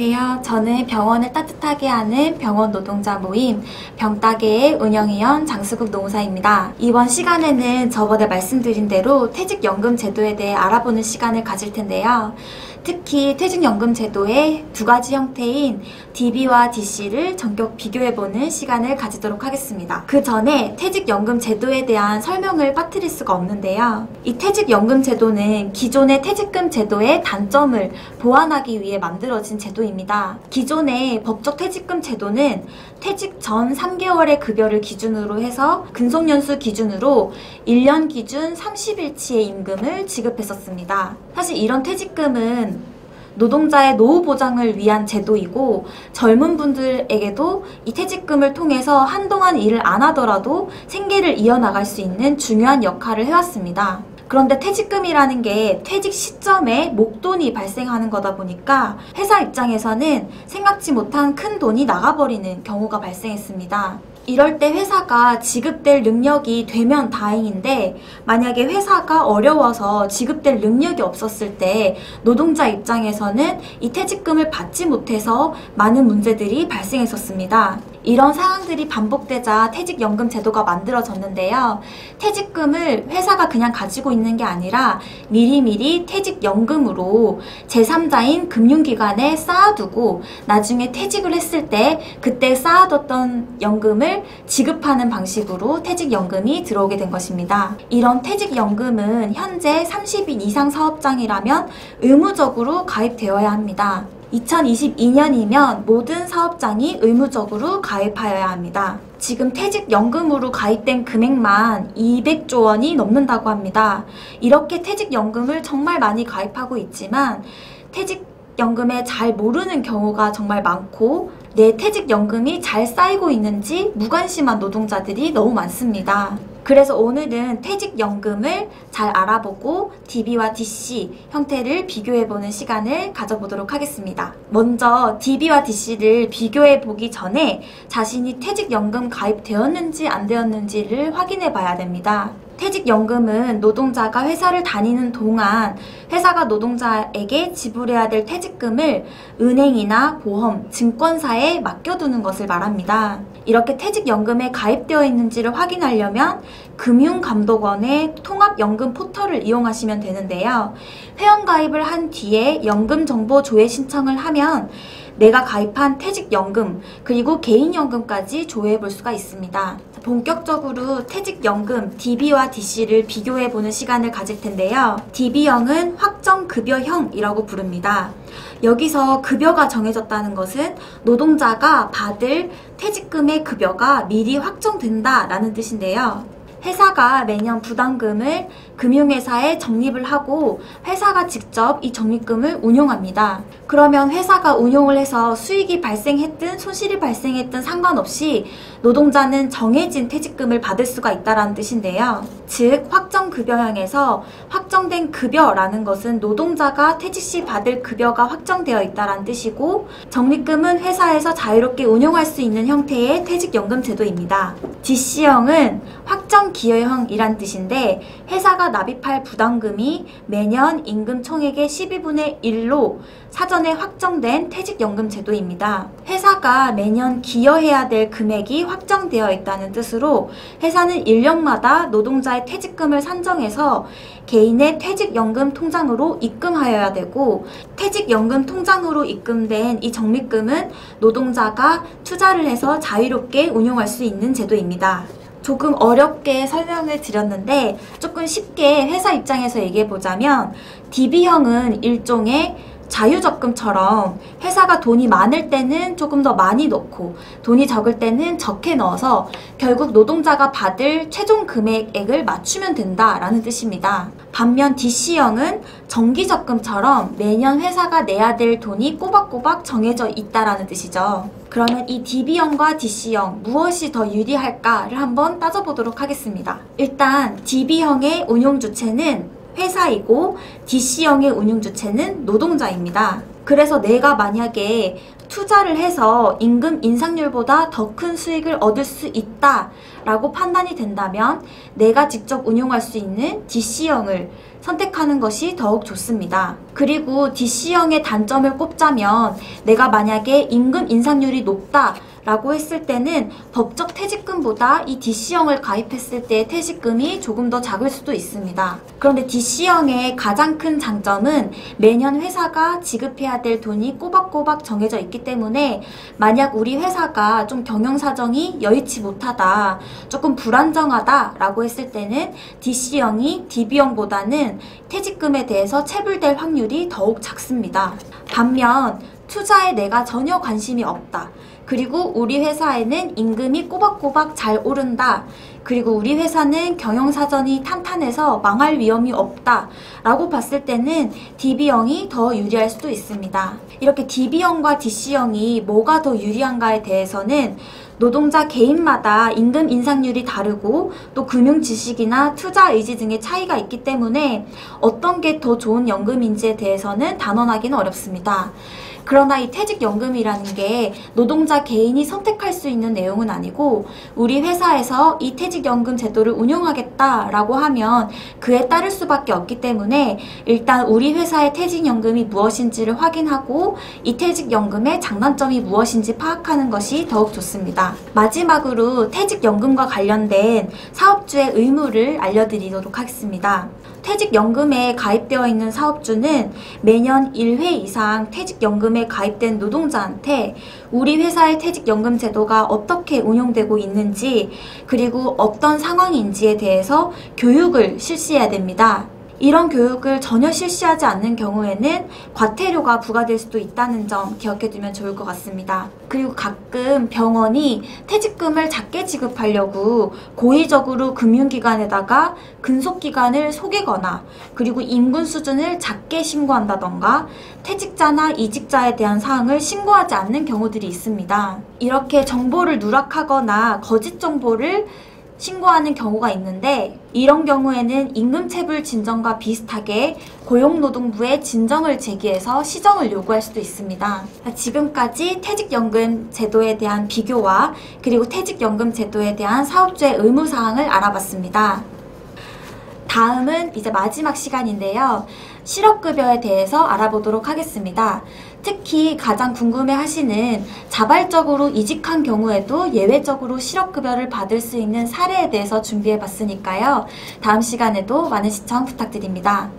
안녕하세요. 저는 병원을 따뜻하게 하는 병원 노동자 모임 병따개의 운영위원 장수국 노무사입니다. 이번 시간에는 저번에 말씀드린 대로 퇴직연금 제도에 대해 알아보는 시간을 가질 텐데요. 특히 퇴직연금 제도의 두 가지 형태인 DB와 DC를 전격 비교해보는 시간을 가지도록 하겠습니다. 그 전에 퇴직연금 제도에 대한 설명을 빠뜨릴 수가 없는데요. 이 퇴직연금 제도는 기존의 퇴직금 제도의 단점을 보완하기 위해 만들어진 제도입니다. 기존의 법적 퇴직금 제도는 퇴직 전 3개월의 급여를 기준으로 해서 근속연수 기준으로 1년 기준 30일치의 임금을 지급했었습니다. 사실 이런 퇴직금은 노동자의 노후 보장을 위한 제도이고 젊은 분들에게도 이 퇴직금을 통해서 한동안 일을 안 하더라도 생계를 이어나갈 수 있는 중요한 역할을 해왔습니다. 그런데 퇴직금이라는 게 퇴직 시점에 목돈이 발생하는 거다 보니까 회사 입장에서는 생각지 못한 큰 돈이 나가버리는 경우가 발생했습니다. 이럴 때 회사가 지급될 능력이 되면 다행인데 만약에 회사가 어려워서 지급될 능력이 없었을 때 노동자 입장에서는 이 퇴직금을 받지 못해서 많은 문제들이 발생했었습니다. 이런 상황들이 반복되자 퇴직연금 제도가 만들어졌는데요. 퇴직금을 회사가 그냥 가지고 있는 게 아니라 미리미리 퇴직연금으로 제3자인 금융기관에 쌓아두고 나중에 퇴직을 했을 때 그때 쌓아뒀던 연금을 지급하는 방식으로 퇴직연금이 들어오게 된 것입니다. 이런 퇴직연금은 현재 30인 이상 사업장이라면 의무적으로 가입되어야 합니다. 2022년이면 모든 사업장이 의무적으로 가입하여야 합니다. 지금 퇴직연금으로 가입된 금액만 200조 원이 넘는다고 합니다. 이렇게 퇴직연금을 정말 많이 가입하고 있지만 퇴직연금에 잘 모르는 경우가 정말 많고 내 퇴직연금이 잘 쌓이고 있는지 무관심한 노동자들이 너무 많습니다. 그래서 오늘은 퇴직연금을 잘 알아보고 DB와 DC 형태를 비교해보는 시간을 가져보도록 하겠습니다. 먼저 DB와 DC를 비교해보기 전에 자신이 퇴직연금 가입되었는지 안 되었는지를 확인해 봐야 됩니다. 퇴직연금은 노동자가 회사를 다니는 동안 회사가 노동자에게 지불해야 될 퇴직금을 은행이나 보험, 증권사에 맡겨두는 것을 말합니다. 이렇게 퇴직연금에 가입되어 있는지를 확인하려면 금융감독원의 통합연금 포털을 이용하시면 되는데요. 회원가입을 한 뒤에 연금정보 조회 신청을 하면 내가 가입한 퇴직연금 그리고 개인연금까지 조회해 볼 수가 있습니다. 본격적으로 퇴직연금 DB와 DC를 비교해보는 시간을 가질 텐데요. DB형은 확정급여형이라고 부릅니다. 여기서 급여가 정해졌다는 것은 노동자가 받을 퇴직금의 급여가 미리 확정된다라는 뜻인데요. 회사가 매년 부담금을 금융회사에 적립을 하고 회사가 직접 이 적립금을 운용합니다. 그러면 회사가 운용을 해서 수익이 발생했든 손실이 발생했든 상관없이 노동자는 정해진 퇴직금을 받을 수가 있다는 뜻인데요. 즉 확정급여형에서 확정된 급여라는 것은 노동자가 퇴직 시 받을 급여가 확정되어 있다는 뜻이고 적립금은 회사에서 자유롭게 운용할 수 있는 형태의 퇴직연금 제도입니다. DC형은 확정기여형이란 뜻인데 회사가 납입할 부담금이 매년 임금 총액의 12분의 1로 사전에 확정된 퇴직연금 제도입니다. 회사가 매년 기여해야 될 금액이 확정되어 있다는 뜻으로 회사는 1년마다 노동자의 퇴직금을 산정해서 개인의 퇴직연금 통장으로 입금하여야 되고 퇴직연금 통장으로 입금된 이 적립금은 노동자가 투자를 해서 자유롭게 운용할 수 있는 제도입니다. 조금 어렵게 설명을 드렸는데 조금 쉽게 회사 입장에서 얘기해보자면 DB형은 일종의 자유적금처럼 회사가 돈이 많을 때는 조금 더 많이 넣고 돈이 적을 때는 적게 넣어서 결국 노동자가 받을 최종 금액을 맞추면 된다라는 뜻입니다. 반면 DC형은 정기적금처럼 매년 회사가 내야 될 돈이 꼬박꼬박 정해져 있다라는 뜻이죠. 그러면 이 DB형과 DC형 무엇이 더 유리할까를 한번 따져보도록 하겠습니다. 일단 DB형의 운용 주체는 회사이고 DC형의 운용 주체는 노동자입니다. 그래서 내가 만약에 투자를 해서 임금 인상률보다 더 큰 수익을 얻을 수 있다 라고 판단이 된다면 내가 직접 운용할 수 있는 DC형을 선택하는 것이 더욱 좋습니다. 그리고 DC형의 단점을 꼽자면 내가 만약에 임금 인상률이 높다 라고 했을 때는 법적 퇴직금보다 이 DC형을 가입했을 때 퇴직금이 조금 더 작을 수도 있습니다. 그런데 DC형의 가장 큰 장점은 매년 회사가 지급해야 될 돈이 꼬박꼬박 정해져 있기 때문에 만약 우리 회사가 좀 경영사정이 여의치 못하다, 조금 불안정하다 라고 했을 때는 DC형이 DB형보다는 퇴직금에 대해서 체불될 확률이 더욱 작습니다. 반면 투자에 내가 전혀 관심이 없다. 그리고 우리 회사에는 임금이 꼬박꼬박 잘 오른다. 그리고 우리 회사는 경영사정이 탄탄해서 망할 위험이 없다 라고 봤을 때는 DB형이 더 유리할 수도 있습니다. 이렇게 DB형과 DC형이 뭐가 더 유리한가에 대해서는 노동자 개인마다 임금 인상률이 다르고 또 금융 지식이나 투자 의지 등의 차이가 있기 때문에 어떤 게 더 좋은 연금인지에 대해서는 단언하기는 어렵습니다. 그러나 이 퇴직연금이라는 게 노동자 개인이 선택할 수 있는 내용은 아니고 우리 회사에서 이 퇴직연금 제도를 운영하겠다라고 하면 그에 따를 수밖에 없기 때문에 일단 우리 회사의 퇴직연금이 무엇인지를 확인하고 이 퇴직연금의 장단점이 무엇인지 파악하는 것이 더욱 좋습니다. 마지막으로 퇴직연금과 관련된 사업주의 의무를 알려드리도록 하겠습니다. 퇴직연금에 가입되어 있는 사업주는 매년 1회 이상 퇴직연금에 가입된 노동자한테 우리 회사의 퇴직연금 제도가 어떻게 운용되고 있는지 그리고 어떤 상황인지에 대해서 교육을 실시해야 됩니다. 이런 교육을 전혀 실시하지 않는 경우에는 과태료가 부과될 수도 있다는 점 기억해두면 좋을 것 같습니다. 그리고 가끔 병원이 퇴직금을 작게 지급하려고 고의적으로 금융기관에다가 근속기간을 속이거나 그리고 임금 수준을 작게 신고한다던가 퇴직자나 이직자에 대한 사항을 신고하지 않는 경우들이 있습니다. 이렇게 정보를 누락하거나 거짓 정보를 신고하는 경우가 있는데 이런 경우에는 임금체불 진정과 비슷하게 고용노동부에 진정을 제기해서 시정을 요구할 수도 있습니다. 지금까지 퇴직연금 제도에 대한 비교와 그리고 퇴직연금 제도에 대한 사업주의 의무사항을 알아봤습니다. 다음은 이제 마지막 시간인데요. 실업급여에 대해서 알아보도록 하겠습니다. 특히 가장 궁금해하시는 자발적으로 이직한 경우에도 예외적으로 실업급여를 받을 수 있는 사례에 대해서 준비해봤으니까요. 다음 시간에도 많은 시청 부탁드립니다.